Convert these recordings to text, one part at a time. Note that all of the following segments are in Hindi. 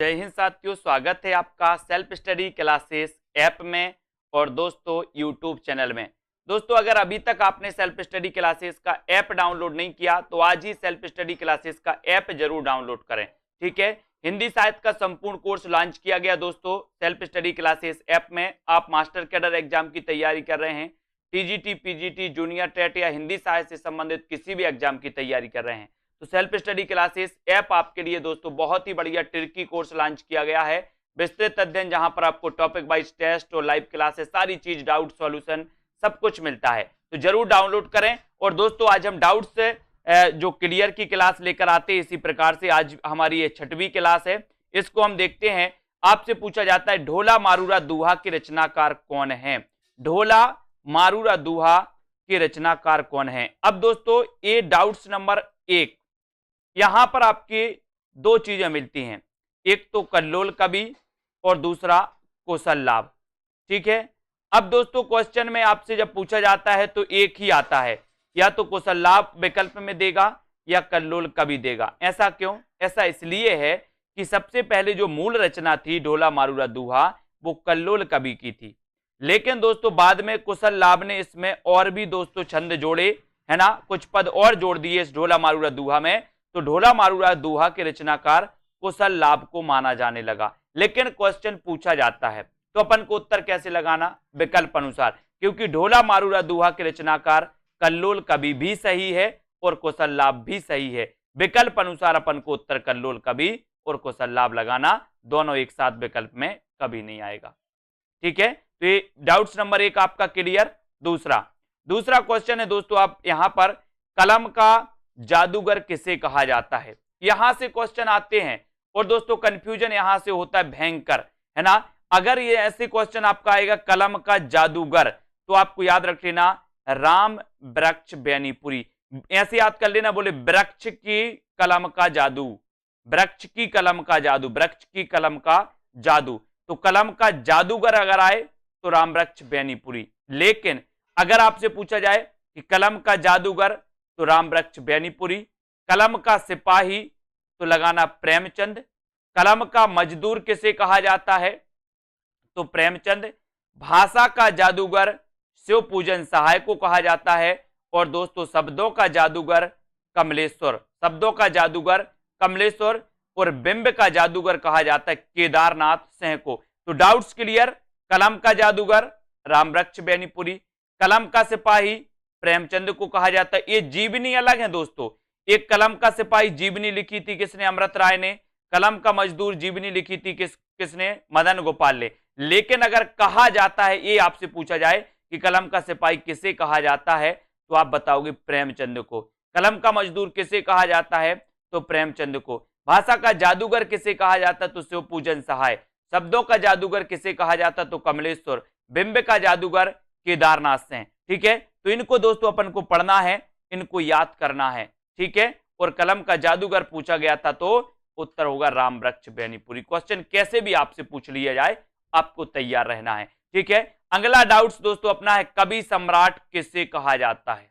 जय हिंद साथियों, स्वागत है आपका सेल्फ स्टडी क्लासेस ऐप में और दोस्तों यूट्यूब चैनल में। दोस्तों अगर अभी तक आपने सेल्फ स्टडी क्लासेस का ऐप डाउनलोड नहीं किया तो आज ही सेल्फ स्टडी क्लासेस का ऐप जरूर डाउनलोड करें। ठीक है, हिंदी साहित्य का संपूर्ण कोर्स लॉन्च किया गया दोस्तों सेल्फ स्टडी क्लासेस ऐप में। आप मास्टर कैडर एग्जाम की तैयारी कर रहे हैं, टीजीटी, पीजीटी, जूनियर टेट या हिंदी साहित्य से संबंधित किसी भी एग्जाम की तैयारी कर रहे हैं तो सेल्फ स्टडी क्लासेस ऐप आपके लिए दोस्तों बहुत ही बढ़िया ट्रिकी कोर्स लॉन्च किया गया है। विस्तृत अध्ययन जहां पर आपको टॉपिक वाइज टेस्ट और लाइव क्लासेस सारी चीज, डाउट सॉल्यूशन सब कुछ मिलता है, तो जरूर डाउनलोड करें। और दोस्तों आज हम डाउट से जो क्लियर की क्लास लेकर आते हैं, इसी प्रकार से आज हमारी ये 6वीं क्लास है। इसको हम देखते हैं। आपसे पूछा जाता है ढोला मारूरा दोहा के रचनाकार कौन है। ढोला मारूरा दोहा के रचनाकार कौन है। अब दोस्तों ये डाउट्स नंबर 1, यहां पर आपकी दो चीजें मिलती हैं, एक तो कल्लोल कवि और दूसरा कौशल। ठीक है, अब दोस्तों क्वेश्चन में आपसे जब पूछा जाता है तो एक ही आता है, या तो कौशल विकल्प में देगा या कल्लोल कवि देगा। ऐसा क्यों? ऐसा इसलिए है कि सबसे पहले जो मूल रचना थी ढोला मारूरा दोहा वो कल्लोल कवि की थी, लेकिन दोस्तों बाद में कौशल ने इसमें और भी दोस्तों छंद जोड़े, है ना, कुछ पद और जोड़ दिए इस ढोला मारूरा दोहा में, तो ढोला मारूरा दोहा के रचनाकार कौशल को माना जाने लगा। लेकिन क्वेश्चन पूछा जाता है तो अपन को उत्तर कैसे लगाना? विकल्प अनुसार, क्योंकि ढोला मारूरा दोहा के रचनाकार कल्लोल कवि भी सही है और कौशल भी सही है। विकल्प अनुसार अपन को उत्तर कल्लोल कवि और कौशल लगाना, दोनों एक साथ विकल्प में कभी नहीं आएगा। ठीक है, तो ये डाउट्स नंबर 1 आपका क्लियर। दूसरा क्वेश्चन है दोस्तों, आप यहां पर कलम का जादूगर किसे कहा जाता है, यहां से क्वेश्चन आते हैं और दोस्तों कंफ्यूजन यहां से होता है भयंकर, है ना। अगर ये ऐसे क्वेश्चन आपका आएगा कलम का जादूगर तो आपको याद रख लेना राम वृक्ष बेनीपुरी, ऐसे याद कर लेना। बोले वृक्ष की कलम का जादू, वृक्ष की कलम का जादू, वृक्ष की कलम का जादू, तो कलम का जादूगर अगर आए तो राम वृक्ष बेनीपुरी। लेकिन अगर आपसे पूछा जाए कि कलम का जादूगर तो राम वृक्ष बेनीपुरी, कलम का सिपाही तो लगाना प्रेमचंद, कलम का मजदूर किसे कहा जाता है तो प्रेमचंद, भाषा का जादूगर शिव पूजन सहाय को कहा जाता है, और दोस्तों शब्दों का जादूगर कमलेश्वर, शब्दों का जादूगर कमलेश्वर, और बिंब का जादूगर कहा जाता है केदारनाथ सिंह को। तो डाउट्स क्लियर। कलम का जादूगर राम वृक्ष बेनीपुरी, कलम का सिपाही प्रेमचंद को कहा जाता है। ये जीवनी अलग है दोस्तों, एक कलम का सिपाही जीवनी लिखी थी किसने? अमृत राय ने। कलम का मजदूर जीवनी लिखी थी किसने? मदन गोपाल ने। लेकिन अगर कहा जाता है, ये आपसे पूछा जाए कि कलम का सिपाही किसे कहा जाता है तो आप बताओगे प्रेमचंद को। कलम का मजदूर किसे कहा जाता है तो प्रेमचंद को। भाषा का जादूगर किसे कहा जाता तो शिव पूजन सहाय, शब्दों का जादूगर किसे कहा जाता तो कमलेश्वर, बिंब का जादूगर केदारनाथ सिंह। ठीक है, तो इनको दोस्तों अपन को पढ़ना है, इनको याद करना है। ठीक है, और कलम का जादूगर पूछा गया था तो उत्तर होगा राम वृक्ष बेनीपुरी। क्वेश्चन कैसे भी आपसे पूछ लिया जाए आपको तैयार रहना है। ठीक है, अगला डाउट्स दोस्तों अपना है कवि सम्राट किसे कहा जाता है।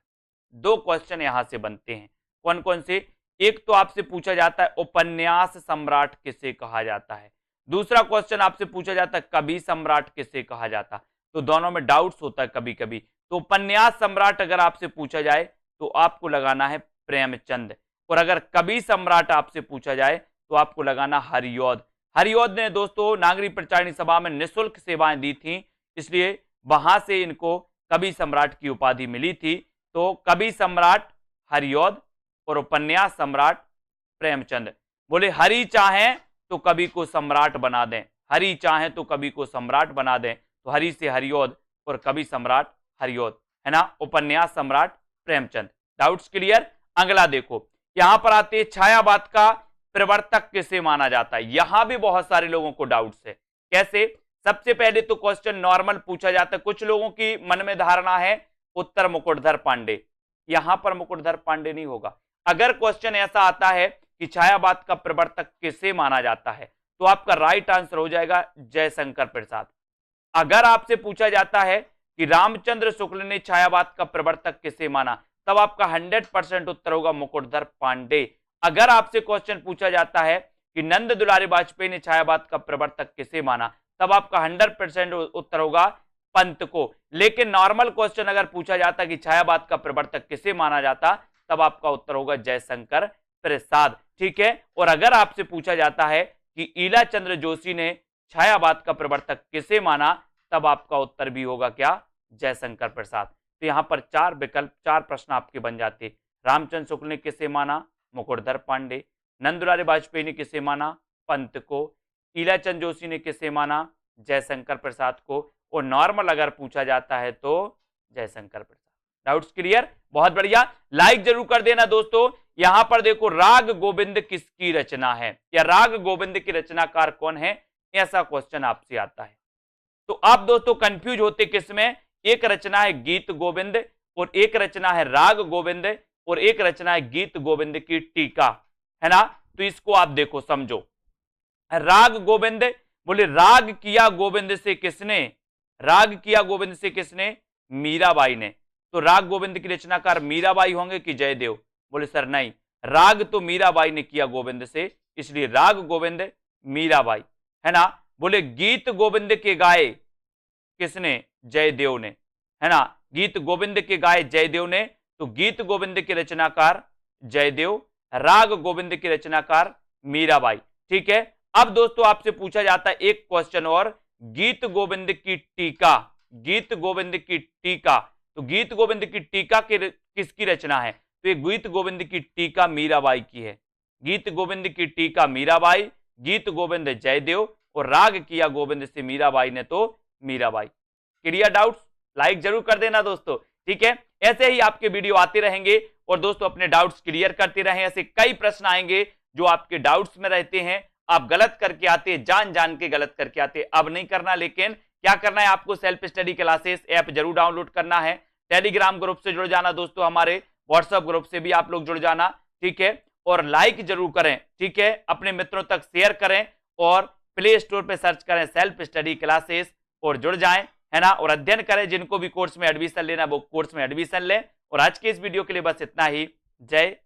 दो क्वेश्चन यहां से बनते हैं, कौन कौन से? एक तो आपसे पूछा जाता है उपन्यास सम्राट किसे कहा जाता है, दूसरा क्वेश्चन आपसे पूछा जाता है कवि सम्राट किसे कहा जाता है। तो दोनों में डाउट्स होता है कभी कभी। तो उपन्यास सम्राट अगर आपसे पूछा जाए तो आपको लगाना है प्रेमचंद, और अगर कवि सम्राट आपसे पूछा जाए तो आपको लगाना हरिऔध। हरिऔध ने दोस्तों नागरिक प्रचारिणी सभा में निःशुल्क सेवाएं दी थी, इसलिए वहां से इनको कवि सम्राट की उपाधि मिली थी। तो कवि सम्राट हरिऔध और उपन्यास सम्राट प्रेमचंद। बोले हरि चाहें तो कवि को सम्राट बना दें, हरि चाहें तो कवि को सम्राट बना दें, तो हरि से हरिऔध और कवि सम्राट हरिऔध, है ना, उपन्यास सम्राट प्रेमचंद। Doubts clear. अगला देखो, यहां पर आते हैं छायावाद का प्रवर्तक किसे माना जाता है। यहां भी बहुत सारे लोगों को डाउट्स है, कैसे? सबसे पहले तो क्वेश्चन नॉर्मल पूछा जाता है, कुछ लोगों की मन में धारणा है उत्तर मुकुटधर पांडे, यहां पर मुकुटधर पांडे नहीं होगा। अगर क्वेश्चन ऐसा आता है कि छायावाद का प्रवर्तक किसे माना जाता है तो आपका राइट आंसर हो जाएगा जयशंकर प्रसाद। अगर आपसे पूछा जाता है कि रामचंद्र शुक्ल ने छायावाद का प्रवर्तक किसे माना, तब आपका 100% उत्तर होगा मुकुटधर पांडे। अगर आपसे क्वेश्चन पूछा जाता है कि नंद दुलारे वाजपेयी ने छायावाद का प्रवर्तक किसे माना, तब आपका 100% उत्तर होगा पंत को। लेकिन नॉर्मल क्वेश्चन अगर पूछा जाता कि छायावाद का प्रवर्तक किसे माना जाता, तब आपका उत्तर होगा जयशंकर प्रसाद। ठीक है, और अगर आपसे पूछा जाता है कि ईला चंद्र जोशी ने छायावाद का प्रवर्तक किसे माना, तब आपका उत्तर भी होगा क्या, जयशंकर प्रसाद। तो यहां पर 4 विकल्प, 4 प्रश्न आपके बन जाते। रामचंद्र शुक्ल ने किसे माना, मुकुटधर पांडे। नंदुलारे वाजपेयी ने किसे माना, पंत को। ईलाचंद जोशी ने किसे माना, जयशंकर प्रसाद को। और नॉर्मल अगर पूछा जाता है तो जयशंकर प्रसाद। Doubts clear? बहुत बढ़िया, लाइक जरूर कर देना दोस्तों। यहां पर देखो, राग गोविंद किसकी रचना है, या राग गोविंद की रचनाकार कौन है, ऐसा क्वेश्चन आपसे आता है। तो आप दोस्तों कंफ्यूज होते किसमें, एक रचना है गीत गोविंद, और एक रचना है राग गोविंद, और एक रचना है गीत गोविंद की टीका, है ना। तो इसको आप देखो, समझो। राग गोविंद, बोले राग किया गोविंद से किसने, राग किया गोविंद से किसने, मीराबाई ने। तो राग गोविंद की रचनाकार मीराबाई होंगे कि जयदेव, बोले सर नहीं, राग तो मीराबाई ने किया गोविंद से, इसलिए राग गोविंद मीराबाई, है ना। बोले गीत गोविंद के गाए किसने, जयदेव ने, है ना। गीत गोविंद के गाए जयदेव ने, तो गीत गोविंद के रचनाकार जयदेव, राग गोविंद के रचनाकार मीराबाई। ठीक है, अब दोस्तों आपसे पूछा जाता है एक क्वेश्चन और, गीत गोविंद की टीका, गीत गोविंद की टीका, तो गीत गोविंद की टीका किसकी रचना है, तो ये गीत गोविंद की टीका मीराबाई की है। गीत गोविंद की टीका मीराबाई, गीत गोविंद जयदेव, और राग किया गोविंद से मीराबाई ने, तो मीराबाई। Clear doubts? लाइक जरूर कर देना दोस्तों। ठीक है, ऐसे ही आपके वीडियो आते रहेंगे, और दोस्तों अपने डाउट्स क्लियर करते रहें। ऐसे कई प्रश्न आएंगे जो आपके डाउट्स में रहते हैं, आप गलत करके आते हैं, जान जान के गलत करके आते हैं। अब नहीं करना, लेकिन क्या करना है आपको, सेल्फ स्टडी क्लासेस ऐप जरूर डाउनलोड करना है। टेलीग्राम ग्रुप से जुड़ जाना दोस्तों, हमारे व्हाट्सएप ग्रुप से भी आप लोग जुड़ जाना। ठीक है, और लाइक जरूर करें। ठीक है, अपने मित्रों तक शेयर करें, और प्ले स्टोर पे सर्च करें सेल्फ स्टडी क्लासेस और जुड़ जाएं, है ना। और अध्ययन करें, जिनको भी कोर्स में एडमिशन लेना वो कोर्स में एडमिशन लें। और आज के इस वीडियो के लिए बस इतना ही। जय